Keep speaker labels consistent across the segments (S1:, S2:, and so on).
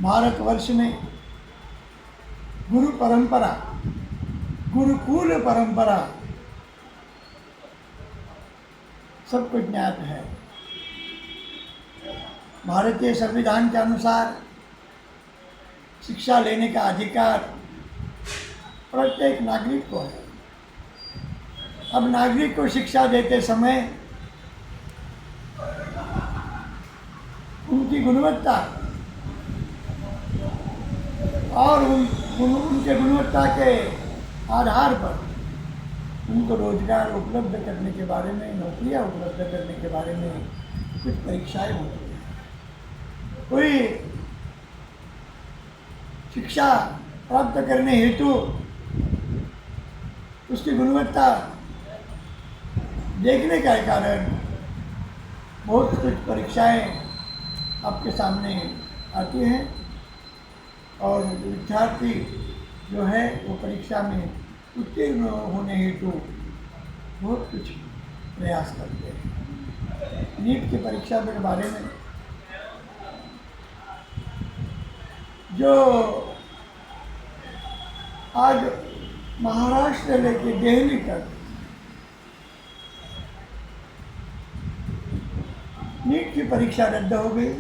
S1: भारतवर्ष में गुरु परंपरा, गुरुकुल परंपरा सबको ज्ञात है। भारतीय संविधान के अनुसार शिक्षा लेने का अधिकार प्रत्येक नागरिक को है। अब नागरिक को शिक्षा देते समय उनकी गुणवत्ता और उनके गुणवत्ता के आधार पर उनको रोजगार उपलब्ध करने के बारे में, नौकरियां उपलब्ध करने के बारे में कुछ परीक्षाएं होती हैं। कोई शिक्षा प्राप्त करने हेतु उसकी गुणवत्ता देखने का कारण बहुत कुछ परीक्षाएं आपके सामने आती हैं और विद्यार्थी जो है वो परीक्षा में उत्तीर्ण होने हेतु बहुत कुछ प्रयास करते हैं। नीट की परीक्षा के बारे में जो आज महाराष्ट्र लेके दिल्ली तक नीट की परीक्षा रद्द हो गई,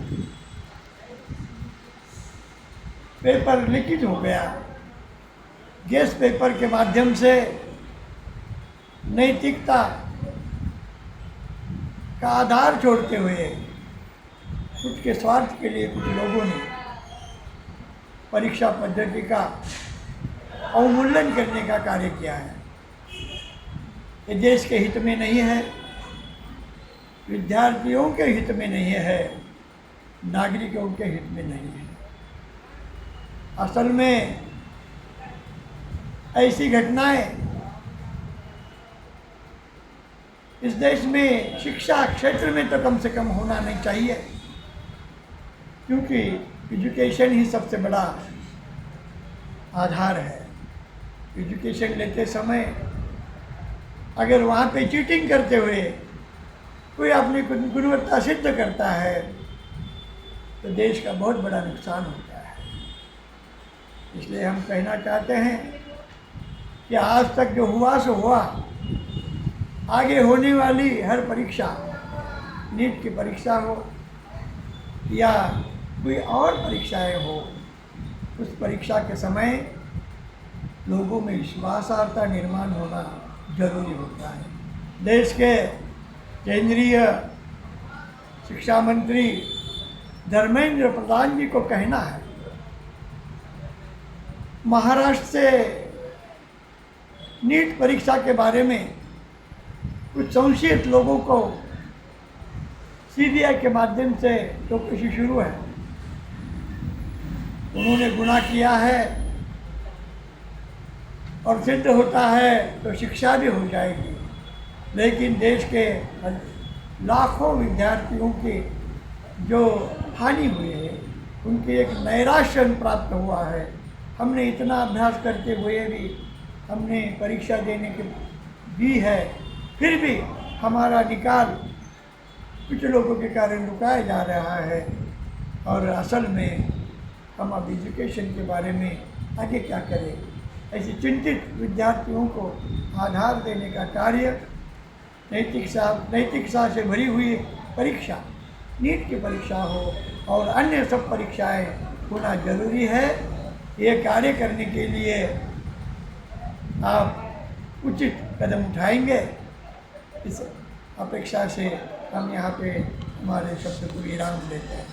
S1: पेपर लिखित हो गया। गैस पेपर के माध्यम से नैतिकता का आधार छोड़ते हुए खुद के स्वार्थ के लिए कुछ लोगों ने परीक्षा पद्धति का अवमूल्यन करने का कार्य किया है। ये देश के हित में नहीं है, विद्यार्थियों के हित में नहीं है, नागरिकों के हित में नहीं है। असल में ऐसी घटनाएं इस देश में शिक्षा क्षेत्र में तो कम से कम होना नहीं चाहिए, क्योंकि एजुकेशन ही सबसे बड़ा आधार है। एजुकेशन लेते समय अगर वहाँ पे चीटिंग करते हुए कोई अपनी गुणवत्ता सिद्ध करता है तो देश का बहुत बड़ा नुकसान होता है। इसलिए हम कहना चाहते हैं कि आज तक जो हुआ सो हुआ, आगे होने वाली हर परीक्षा, नीट की परीक्षा हो या कोई और परीक्षाएं हो, उस परीक्षा के समय लोगों में विश्वासार्हता निर्माण होना जरूरी होता है। देश के केंद्रीय शिक्षा मंत्री धर्मेंद्र प्रधान जी को कहना है, महाराष्ट्र से नीट परीक्षा के बारे में कुछ संशयित लोगों को सीबीआई के माध्यम से चौकसी शुरू है। उन्होंने गुनाह किया है और सिद्ध होता है तो शिक्षा भी हो जाएगी, लेकिन देश के लाखों विद्यार्थियों की जो हानि हुई है, उनकी एक नैराश्य प्राप्त हुआ है। हमने इतना अभ्यास करते हुए भी हमने परीक्षा देने की दी है, फिर भी हमारा निकाल कुछ लोगों के कारण रुकाया जा रहा है। और असल में हम अब एजुकेशन के बारे में आगे क्या करें, ऐसे चिंतित विद्यार्थियों को आधार देने का कार्य नैतिकता से भरी हुई परीक्षा, नीट की परीक्षा हो और अन्य सब परीक्षाएं होना जरूरी है। ये कार्य करने के लिए आप उचित कदम उठाएंगे, इस अपेक्षा से हम यहाँ पे हमारे शब्द को विराम देते हैं।